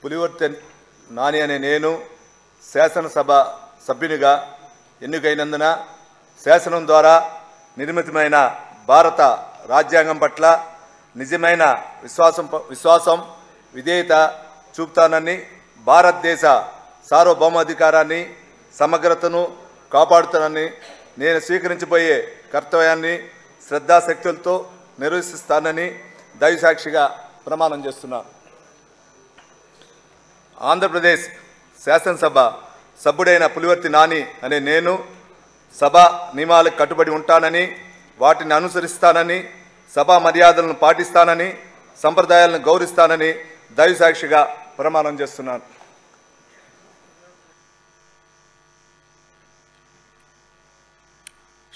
పులివర్తె నాని అనే నేను శాసనసభ సభ్యునిగా ఎన్నికైనందున శాసనం ద్వారా నిర్మితమైన భారత రాజ్యాంగం పట్ల నిజమైన విశ్వాసం విధేయత చూపుతానని, భారతదేశ సార్వభౌమాధికారాన్ని సమగ్రతను కాపాడుతానని, నేను స్వీకరించబోయే కర్తవ్యాన్ని శ్రద్ధాశక్తులతో నిర్వహిస్తానని దైవసాక్షిగా ప్రమాణం చేస్తున్నాను. ఆంధ్రప్రదేశ్ శాసనసభ సభ్యుడైన పులివర్తి నాని అనే నేను సభా నియమాలకు కట్టుబడి ఉంటానని, వాటిని అనుసరిస్తానని, సభా మర్యాదలను పాటిస్తానని, సంప్రదాయాలను గౌరవిస్తానని దైవసాక్షిగా ప్రమాణం చేస్తున్నాను.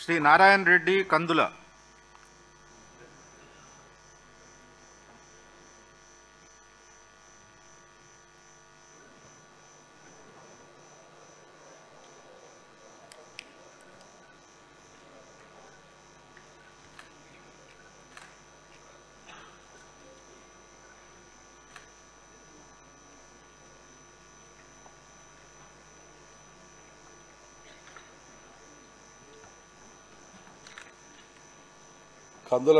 శ్రీ నారాయణ రెడ్డి కందుల. కందుల